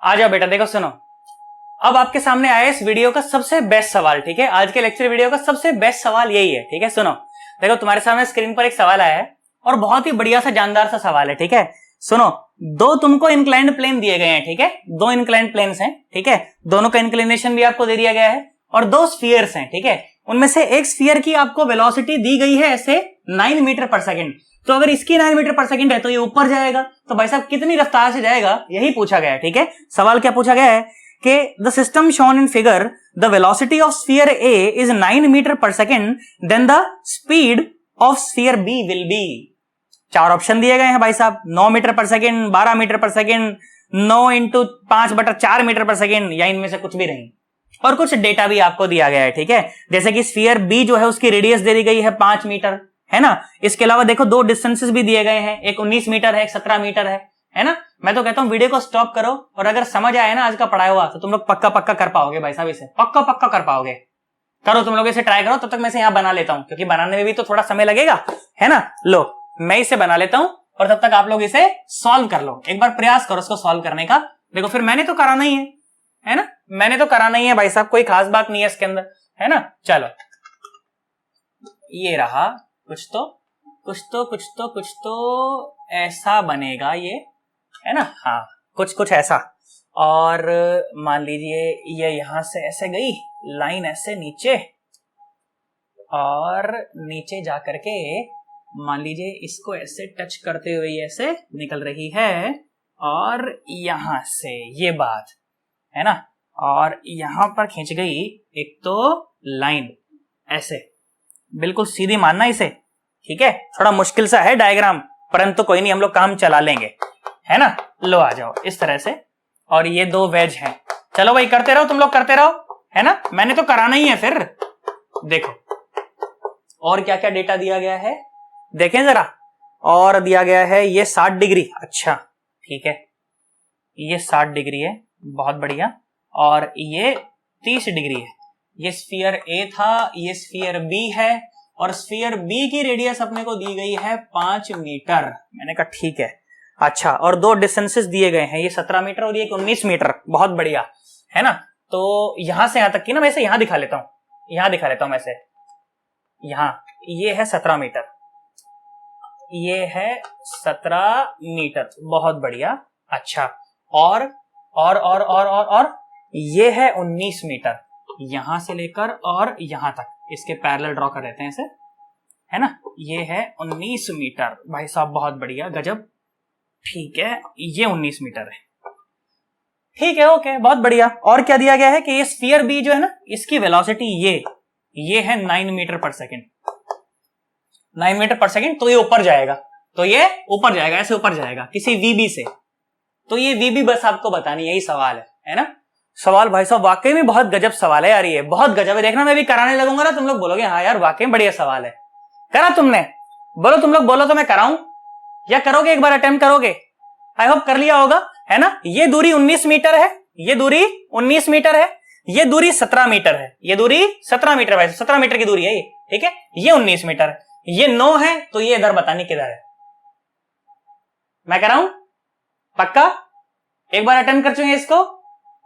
आ जाओ बेटा, देखो सुनो, अब आपके सामने आया इस वीडियो का सबसे बेस्ट सवाल। ठीक है, आज के लेक्चर वीडियो का सबसे बेस्ट सवाल यही है। ठीक है, सुनो, देखो तुम्हारे सामने स्क्रीन पर एक सवाल आया है और बहुत ही बढ़िया सा जानदार सा सवाल है। ठीक है, सुनो, दो तुमको इंक्लाइंड प्लेन दिए गए हैं। ठीक है, दो इंक्लाइंड प्लेन्स हैं। ठीक है, दोनों का इंक्लिनेशन भी आपको दे दिया गया है और दो स्फीयर्स हैं। ठीक है, उनमें से एक स्फीयर की आपको वेलोसिटी दी गई है ऐसे 9 मीटर पर सेकंड। तो अगर इसकी 9 मीटर पर सेकंड है तो ये ऊपर जाएगा, तो भाई साहब कितनी रफ्तार से जाएगा, यही पूछा गया है। ठीक है, सवाल क्या पूछा गया है कि the system shown in figure the velocity of sphere A is 9 metre per second, then the speed of sphere B will be. चार ऑप्शन दिए गए हैं भाई साहब, 9 metre per second, 12 metre per second, 9 into 5/4 metre per second, या इनमें से कुछ भी नहीं। और कुछ डेटा भी आपको दिया गया है। ठीक है, जैसे कि स्फीयर बी जो है उसकी रेडियस दे दी गई है 5 मीटर, है ना। इसके अलावा देखो दो डिस्टेंसेस भी दिए गए हैं, एक 19 मीटर है, एक 17 मीटर है ना। मैं तो कहता हूं वीडियो को स्टॉप करो और अगर समझ आया ना आज का पढ़ाया हुआ तो तुम लोग पक्का कर पाओगे भाई साहब, इसे पक्का कर पाओगे। करो तुम लोग, इसे ट्राई करो, तब तक मैं इसे यहां बना लेता हूं क्योंकि बनाने में भी तो थोड़ा समय लगेगा, है ना। लो मैं इसे बना लेता हूं और तब तक आप लोग इसे सॉल्व कर लो, एक बार प्रयास करो इसको सॉल्व करने का। देखो फिर मैंने तो कराना ही है ना, मैंने तो कराना ही है भाई साहब, कोई खास बात नहीं है इसके अंदर, है ना। चलो ये रहा, कुछ तो ऐसा बनेगा ये, है ना। हाँ, कुछ ऐसा। और मान लीजिए ये यहां से ऐसे गई लाइन, ऐसे नीचे, और नीचे जाकर के मान लीजिए इसको ऐसे टच करते हुए ऐसे निकल रही है, और यहां से ये बात, है ना, और यहां पर खींच गई एक तो लाइन ऐसे, बिल्कुल सीधी मानना इसे। ठीक है, थोड़ा मुश्किल सा है डायग्राम, परंतु कोई नहीं, हम लोग काम चला लेंगे, है ना। लो आ जाओ इस तरह से, और ये दो वेज हैं। चलो भाई करते रहो, तुम लोग करते रहो, है ना, मैंने तो कराना ही है। फिर देखो और क्या क्या डेटा दिया गया है, देखें जरा। और दिया गया है ये 60 डिग्री, अच्छा ठीक है, ये 60 डिग्री है, बहुत बढ़िया। और ये 30 डिग्री है। ये स्फीयर ए था, ये स्फीयर बी है, और स्फीयर बी की रेडियस अपने को दी गई है 5 मीटर। मैंने कहा ठीक है, अच्छा। और दो डिस्टेंसेस दिए गए हैं, ये 17 मीटर और ये 19 मीटर, बहुत बढ़िया, है ना। तो यहां से यहां तक की ना, मैं इसे यहां दिखा लेता हूं, वैसे यहां ये है 17 मीटर, ये है 17 मीटर, बहुत बढ़िया, अच्छा। और ये है 19 मीटर, यहां से लेकर और यहां तक, इसके पैरेलल ड्रॉ कर देते हैं इसे, है ना। ये है 19 मीटर भाई साहब, बहुत बढ़िया, गजब, ठीक है, ये 19 मीटर है, ठीक है, ओके, बहुत बढ़िया। और क्या दिया गया है कि ये स्फीयर बी जो है ना, इसकी वेलोसिटी ये है 9 metre per second, 9 metre per second. तो ये ऊपर जाएगा, ऐसे ऊपर जाएगा किसी वीबी से। तो ये वीबी बस आपको बतानी, यही सवाल है ना। सवाल भाई साहब वाकई में बहुत गजब सवाल है यार, ये बहुत गजब है। देखना मैं भी कराने लगूंगा ना, तुम लोग बोलोगे हाँ यार वाकई में बढ़िया सवाल है। करा तुमने? बोलो, तुम लोग बोलो तो मैं कराऊं, या करोगे एक बार अटेम्प्ट करोगे? आई होप कर लिया होगा, है ना। ये दूरी 19 मीटर है, ये दूरी 19 मीटर है, ये दूरी 17 मीटर है, ये दूरी 17 मीटर भाई, 17 मीटर की दूरी है ये, ठीक है। ये 19 मीटर है, ये 9 है, तो ये इधर बतानी किधर है। मैं कराऊं पक्का? एक बार अटेम्प्ट कर चुके इसको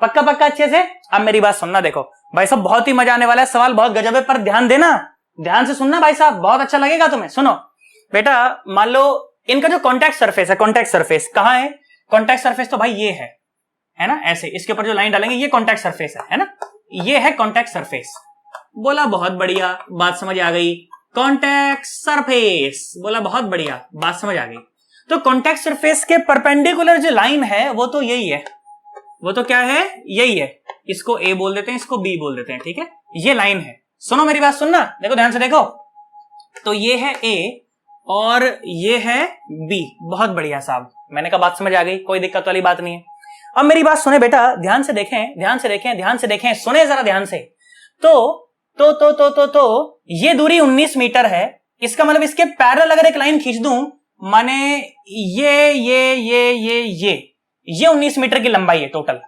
पक्का अच्छे से। अब मेरी बात सुनना, देखो भाई साहब बहुत ही मजा आने वाला है, सवाल बहुत गजब है, पर ध्यान देना, ध्यान से सुनना भाई साहब, बहुत अच्छा लगेगा तुम्हें। सुनो बेटा, मान लो इनका जो कॉन्टैक्ट सरफेस है, कॉन्टैक्ट सरफेस कहां है? कॉन्टैक्ट सरफेस तो भाई ये है ना, ऐसे इसके ऊपर जो लाइन डालेंगे ये कॉन्टैक्ट सरफेस है ना, ये है कॉन्टैक्ट सरफेस। बोला बहुत बढ़िया, बात समझ आ गई। कॉन्टैक्ट सरफेस, बोला बहुत बढ़िया, बात समझ आ गई। तो कॉन्टैक्ट सरफेस के परपेंडिकुलर जो लाइन है वो तो यही है, वो तो क्या है, यही है। इसको ए बोल देते हैं, इसको बी बोल देते हैं, ठीक है, ये लाइन है। सुनो मेरी बात सुनना, देखो ध्यान से देखो, तो ये है ए और ये है बी, बहुत बढ़िया साहब, मैंने कहा बात समझ आ गई, कोई दिक्कत वाली बात नहीं है। अब मेरी बात सुने बेटा, ध्यान से देखें, सुने जरा ध्यान से। तो ये दूरी 19 मीटर है, इसका मतलब इसके पैरेलल अगर एक लाइन खींच दूं, माने ये 19 मीटर की लंबाई है टोटल।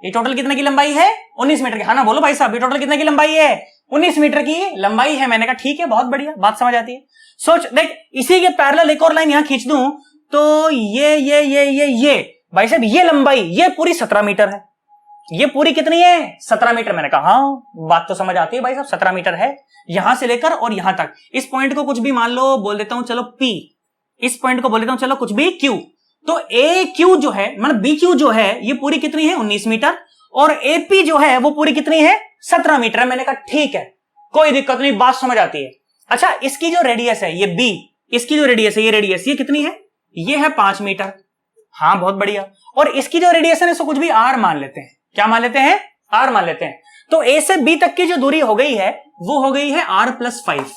ये टोटल कितने की लंबाई है? 19 मीटर की। हाँ ना बोलो भाई साहब, ये टोटल कितने की लंबाई है? 19 मीटर की लंबाई है। मैंने कहा ठीक है, बहुत बढ़िया, बात समझ आती है। सोच देख, इसी के पैरेलल एक और लाइन यहां खींच दूं तो ये भाई साहब ये लंबाई ये पूरी 17 मीटर है, ये पूरी कितनी है 17 मीटर। मैंने कहा हाँ बात तो समझ आती है भाई साहब, 17 मीटर है यहां से लेकर और यहां तक। इस पॉइंट को कुछ भी मान लो, बोल देता हूं चलो P, इस पॉइंट को बोल देता हूं चलो कुछ भी Q। तो AQ जो है मतलब BQ जो है ये पूरी कितनी है 19 मीटर, और AP जो है वो पूरी कितनी है 17 मीटर। मैंने कहा ठीक है कोई दिक्कत नहीं, बात समझ आती है। अच्छा इसकी जो रेडियस है ये B, इसकी जो रेडियस है ये रेडियस ये कितनी है, ये है 5 मीटर। हाँ बहुत बढ़िया। और इसकी जो रेडियस है इसको कुछ भी R मान लेते हैं। क्या मान लेते हैं, R मान लेते हैं। तो A से B तक की जो दूरी हो गई है वो हो गई है R+5।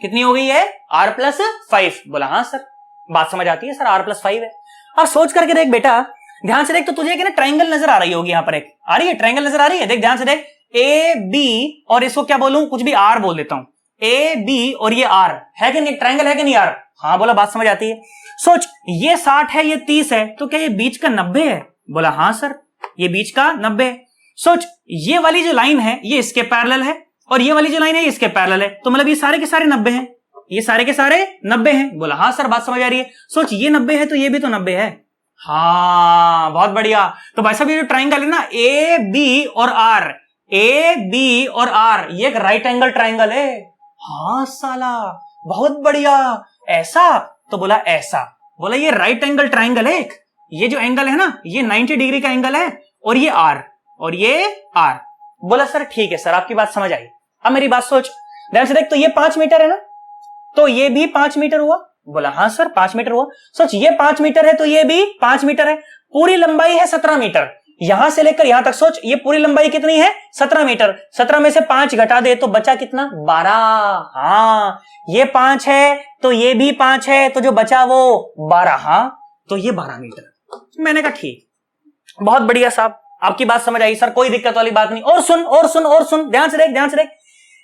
कितनी हो गई है R+5। बोला हाँ सर बात समझ आती है सर, R+5 है। अब सोच करके देख बेटा, ध्यान से देख, तो तुझे ना ट्रायंगल नजर आ रही होगी, यहां पर एक आ रही है ट्रायंगल नजर आ रही है, देख ध्यान से देख, AB और इसको क्या बोलूं, कुछ भी R बोल देता हूं, AB और ये R है कि नहीं, ट्रायंगल है कि नहीं R। हाँ बोला बात समझ आती है। सोच ये 60 है ये 30 है, तो क्या ये बीच का 90 है। बोला हाँ सर ये बीच का 90 है। सोच ये वाली जो लाइन है ये इसके पैरेलल है और ये वाली जो लाइन है ये इसके पैरेलल है, तो मतलब ये सारे के सारे 90 हैं, ये सारे के सारे 90 हैं। बोला हाँ सर बात समझ आ रही है। सोच ये 90 है तो ये भी तो 90 है। हाँ बहुत बढ़िया। तो भाई साहब ये जो ट्राइंगल है ना AB और R, AB और R ये एक राइट एंगल ट्राइंगल है। हाँ साला बहुत बढ़िया। ऐसा, तो बोला ऐसा, बोला ये राइट एंगल ट्राइंगल है एक, ये जो एंगल है ना ये 90 डिग्री का एंगल है और ये R और ये R। बोला सर ठीक है सर आपकी बात समझ आई। अब मेरी बात सोच ध्यान से देख, तो ये 5 मीटर है ना, तो ये भी 5 मीटर हुआ। बोला हाँ सर 5 मीटर हुआ। सोच ये 5 मीटर है तो ये भी 5 मीटर है, पूरी लंबाई है 17 मीटर, यहां से लेकर यहां तक। सोच ये पूरी लंबाई कितनी है 17 मीटर, 17 में से 5 घटा दे तो बचा कितना 12। हाँ ये 5 है तो ये भी 5 है, तो जो बचा वो 12। हाँ तो ये 12 मीटर। मैंने कहा ठीक, बहुत बढ़िया साहब आपकी बात समझ आई सर, कोई दिक्कत वाली बात नहीं। और सुन और सुन और सुन, ध्यान से देख ध्यान से देख,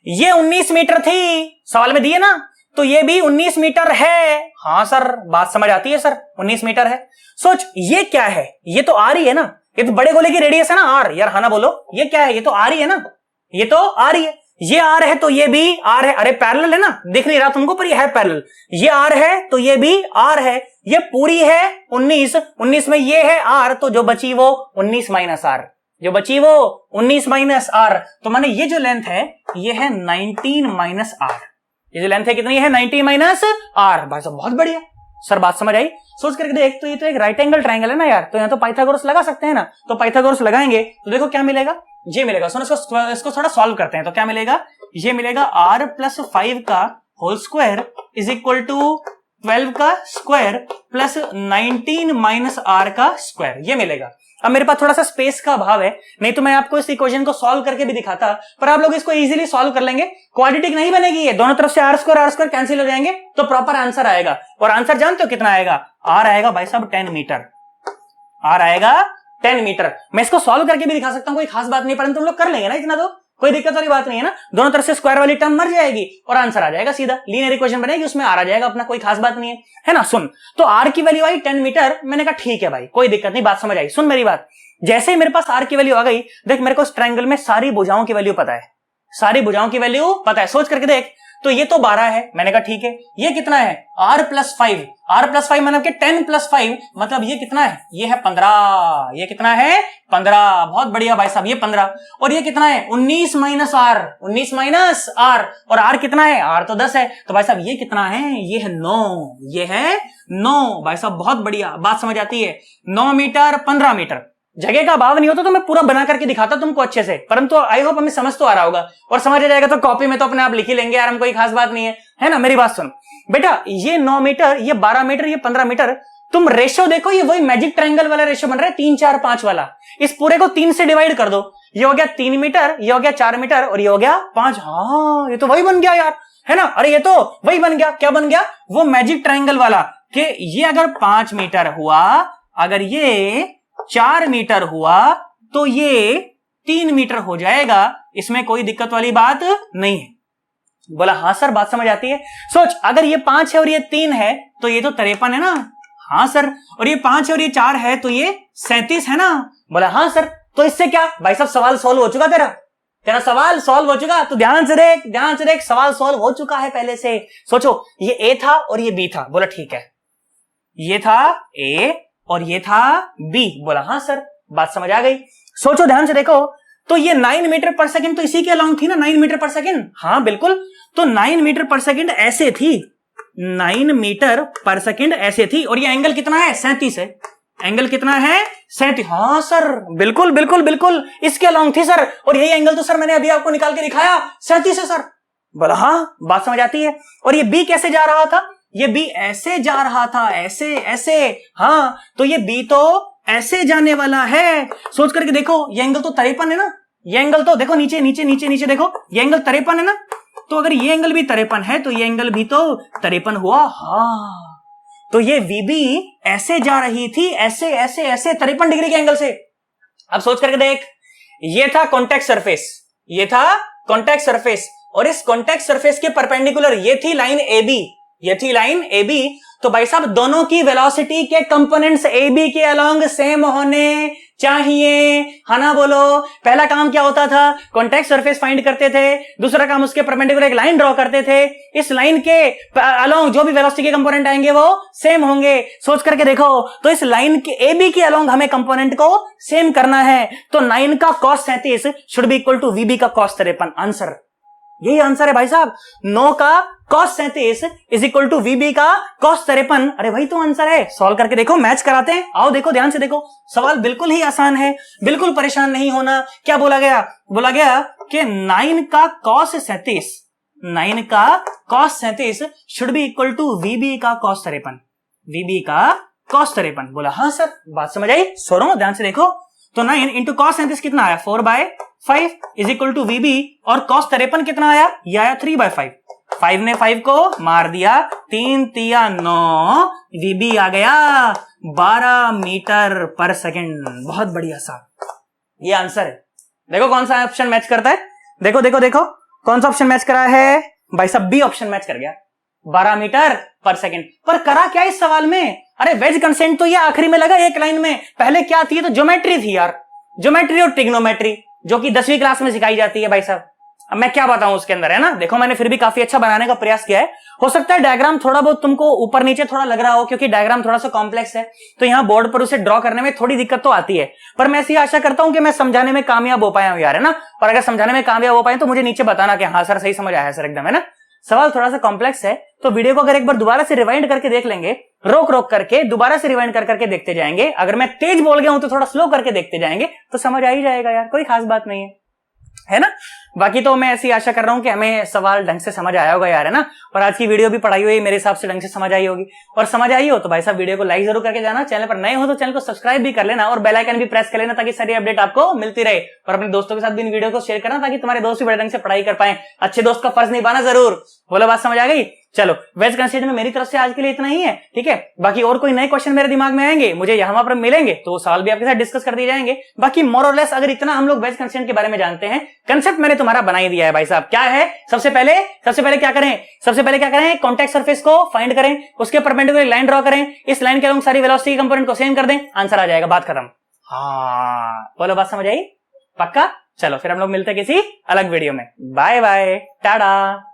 ये 19 मीटर थी सवाल में दिए ना, तो ये भी 19 मीटर है। हाँ सर बात समझ आती है सर 19 मीटर है। सोच ये क्या है, ये तो आ रही है ना, ये तो बड़े गोले की रेडियस है ना R। यार हाँ ना बोलो, ये क्या है, ये तो आ रही है ना, ये तो आ रही है, ये R है तो ये भी R है। अरे पैरेलल है ना, दिख नहीं रहा तुमको पर ये है पैरेलल, ये R है तो ये भी R है, ये पूरी है 19, 19 में ये है R, तो जो बची वो 19 माइनस R, जो बची वो 19 माइनस R। तो माने ये जो लेंथ है ये है 19 माइनस R, ये जो लेंथ है कितनी है 90 माइनस R। भाई साहब बहुत बढ़िया सर बात समझ आई। सोच करके देख, तो ये तो एक राइट एंगल ट्रायंगल है ना यार, तो यहाँ तो पाइथागोरस लगा सकते हैं ना, तो पाइथागोरस लगाएंगे तो देखो क्या मिलेगा, ये मिलेगा। सुनो इसको थोड़ा सॉल्व करते हैं, तो क्या मिलेगा, ये मिलेगा R+5 का whole square is equal to 12 का स्क्वायर प्लस 19 माइनस R का स्क्वायर, ये मिलेगा। अब मेरे पास थोड़ा सा स्पेस का अभाव है, नहीं तो मैं आपको इस इक्वेशन को सॉल्व करके भी दिखाता, पर आप लोग इसको इजीली सॉल्व कर लेंगे। क्वाड्रेटिक नहीं बनेगी ये, दोनों तरफ से R स्क्वायर कैंसिल हो जाएंगे तो प्रॉपर आंसर आएगा। और आंसर जानते हो कितना आएगा, R आएगा भाई साहब 10 मीटर, R आएगा 10 मीटर। मैं इसको सॉल्व करके भी दिखा सकता हूं, कोई खास बात नहीं, परंतु तुम लोग कर लेंगे ना इतना, तो कोई दिक्कत वाली बात नहीं है ना। दोनों तरफ से स्क्वायर वाली टर्म मर जाएगी और आंसर आ जाएगा सीधा, लीनियर इक्वेशन बनेगी, उसमें R आ जाएगा अपना, कोई खास बात नहीं है ना। सुन, तो R की वैल्यू आई 10 मीटर, मैंने कहा ठीक है भाई कोई दिक्कत नहीं, बात समझ आई। सुन मेरी बात, जैसे ही मेरे पास R की वैल्यू आ गई, देख मेरे को इस ट्रायंगल में सारी भुजाओं की वैल्यू पता है, सारी भुजाओं की वैल्यू पता है। सोच करके देख, तो ये तो 12 है, मैंने कहा ठीक है, ये कितना है R+5, R+5 मतलब कि 10+5 मतलब ये कितना है, ये है 15, ये कितना है 15। बहुत बढ़िया भाई साहब, ये 15 और ये कितना है 19 माइनस R, 19 माइनस R, और R कितना है, R तो 10 है, तो भाई साहब ये कितना है, ये है 9, ये है 9। भाई साहब बहुत बढ़िया बात समझ आती है। 9 मीटर 15 मीटर, जगह का अभाव नहीं होता तो मैं पूरा बना करके दिखाता तुमको अच्छे से, परंतु आई होप हमें समझ तो आ रहा होगा, और समझ आ जाएगा तो कॉपी में तो अपने आप लिख ही लेंगे यार, हम कोई खास बात नहीं है ना। मेरी बात सुन बेटा, ये 9 मीटर, ये 12 मीटर, ये 15 मीटर, तुम रेशियो देखो, ये वही मैजिक ट्रायंगल वाला रेशियो बन रहा है 3 4 5 वाला। इस पूरे को 3 से डिवाइड कर दो, ये हो गया 3 मीटर, ये हो गया 4 मीटर और ये हो गया 5। हाँ ये तो वही बन गया यार, है ना। अरे ये तो वही बन गया, क्या बन गया, वो मैजिक ट्रायंगल वाला, कि ये अगर 5 मीटर हुआ, अगर ये 4 मीटर हुआ, तो ये 3 मीटर हो जाएगा, इसमें कोई दिक्कत वाली बात नहीं है। बोला हाँ सर बात समझ आती है। सोच अगर ये 5 है और ये 3 है तो ये तो 53 है ना। हाँ सर, और ये 5 है और ये 4 है तो ये 37 है ना। बोला हाँ सर, तो इससे क्या भाई साहब सवाल सॉल्व हो चुका, तेरा सवाल सॉल्व हो चुका। तो ध्यान से देख, ध्यान से देख, सवाल सॉल्व हो चुका है पहले से। सोचो ये A था और ये B था, बोला ठीक है, ये था A और ये था बी। बोला हाँ सर, बात समझ आ गई। सोचो ध्यान से देखो, तो ये 9 मीटर पर सेकंड तो इसी के अलोंग थी ना, 9 मीटर पर सेकंड। हाँ बिल्कुल, तो 9 मीटर पर सेकंड ऐसे थी, 9 मीटर पर सेकंड ऐसे थी, और ये एंगल कितना है? 37 है। एंगल कितना है? 37। हाँ सर, बिल्कुल बिल्कुल बिल्कुल इसके अलोंग थी सर, और यही एंगल तो सर मैंने अभी आपको निकाल के दिखाया, 37 है सर। बोला हाँ, बात समझ आती है। और ये बी कैसे जा रहा था? ये बी ऐसे जा रहा था, ऐसे ऐसे। हाँ, तो ये बी तो ऐसे जाने वाला है। सोच करके देखो, ये एंगल तो 53 है ना, ये एंगल तो देखो नीचे नीचे नीचे नीचे देखो, ये एंगल 53 है ना, तो अगर ये एंगल भी 53 है तो ये एंगल भी तो 53 हुआ। हाँ, तो ये वीबी ऐसे जा रही थी, ऐसे ऐसे ऐसे 53 डिग्री के एंगल से। अब सोच करके देख, ये था कॉन्टैक्ट सरफेस, ये था कॉन्टैक्ट सरफेस, और इस कॉन्टैक्ट सरफेस के परपेंडिकुलर ये थी लाइन ए बी, ये थी लाइन ए बी। तो भाई साहब दोनों की वेलोसिटी के कंपोनेंट्स ए बी के अलोंग सेम होने चाहिए, है ना? बोलो, पहला काम क्या होता था? कॉन्टैक्ट सरफेस फाइंड करते थे, दूसरा काम उसके परपेंडिकुलर एक लाइन ड्रॉ करते थे, इस लाइन के अलोंग जो भी वेलोसिटी के कंपोनेंट आएंगे वो सेम होंगे। सोच करके देखो, तो इस लाइन के ए बी के अलोंग हमें कंपोनेंट को सेम करना है, तो 9 का cos 37 should be equal to VB का cos 53। आंसर यही आंसर है भाई साहब, 9 का cos 37 is equal to VB का cos 53। अरे भाई तो आंसर है, सॉल्व करके देखो, मैच कराते हैं। आओ देखो, ध्यान से देखो, सवाल बिल्कुल ही आसान है, बिल्कुल परेशान नहीं होना। क्या बोला गया? बोला गया कि 9 का cos 37, 9 का cos 37 should be equal to VB का cos 53, वीबी का cos 53। बोला हाँ सर, बात समझ आई। सोरो ध्यान से देखो, तो 9 इंटू cos 37 कितना आया? 4/5 इज इक्वल टू वीबी, और cos 53 कितना आया? ये आया 3/5। 5 ने 5 को मार दिया, 3 तिया 9, वीबी आ गया 12 मीटर पर सेकंड। बहुत बढ़िया साहब, ये आंसर है। देखो कौन सा ऑप्शन मैच करता है, देखो देखो देखो कौन सा ऑप्शन मैच करा है भाई साहब? बी ऑप्शन मैच कर गया, 12 मीटर पर सेकंड। पर करा क्या इस सवाल में? अरे वेज कंसेंट तो ये आखिरी में लगा एक लाइन में, पहले क्या थी? तो ज्योमेट्री थी यार, ज्योमेट्री और ट्रिग्नोमेट्री, जो कि 10वीं क्लास में सिखाई जाती है भाई साहब। अब मैं क्या बताऊं उसके अंदर, है ना? देखो मैंने फिर भी काफी अच्छा बनाने का प्रयास किया है। हो सकता है डायग्राम थोड़ा बहुत तुमको ऊपर नीचे थोड़ा लग रहा हो, क्योंकि डायग्राम थोड़ा सा कॉम्प्लेक्स है, तो यहाँ बोर्ड पर उसे ड्रॉ करने में थोड़ी दिक्कत तो आती है, पर मैं ऐसी आशा करता हूं कि मैं समझाने में कामयाब हो पाया हूं यार, है ना? और अगर समझाने में कामयाब हो पाए तो मुझे नीचे बताना कि हाँ सर सही समझ आया है सर, एकदम, है ना? सवाल थोड़ा सा कॉम्प्लेक्स है, तो वीडियो को अगर एक बार दोबारा से रिवाइंड करके देख लेंगे, रोक रोक करके दोबारा से रिवाइंड कर करके देखते जाएंगे, अगर मैं तेज बोल गया हूं तो थोड़ा स्लो करके देखते जाएंगे, तो समझ आ ही जाएगा यार, कोई खास बात नहीं है ना? बाकी तो मैं ऐसी आशा कर रहा हूं कि हमें सवाल ढंग से समझ आया होगा यार, है ना? और आज की वीडियो भी पढ़ाई हुई मेरे हिसाब से ढंग से समझ आई होगी, और समझ आई हो तो भाई साहब वीडियो को लाइक जरूर करके जाना, चैनल पर नए हो तो चैनल को सब्सक्राइब भी कर लेना, और बेल आइकन भी प्रेस कर लेना, ताकि सारी अपडेट आपको मिलती रहे। और अपने दोस्तों के साथ भी इन वीडियो को शेयर करना, ताकि तुम्हारे दोस्त भी बड़े ढंग से पढ़ाई कर पाए। अच्छे दोस्त का फर्ज निभाना जरूर। बोलो, बात समझ आ गई? चलो, वेज कंसेप्ट में मेरी तरफ से आज के लिए इतना ही है, ठीक है? बाकी और कोई नए क्वेश्चन मेरे दिमाग में आएंगे, मुझे यहाँ पर मिलेंगे, तो वो सवाल भी आपके साथ डिस्कस कर दिए जाएंगे। बाकी मोर और लेस अगर इतना हम लोग वेज कंसेप्ट के बारे में जानते हैं, कंसेप्ट मैंने तुम्हारा बना ही दिया है भाई साहब। क्या है? सबसे पहले क्या करें? सबसे पहले क्या करें? कॉन्टैक्ट सरफेस को फाइंड करें, उसके परपेंडिकुलर लाइन ड्रॉ करें, इस लाइन के अलोंग सारी वेलोसिटी कंपोनेंट को सेम कर दें, आंसर आ जाएगा, बात खत्म। हाँ, बोलो, बात समझ आई? पक्का? चलो फिर हम लोग मिलते हैं किसी अलग वीडियो में। Bye bye, Tata.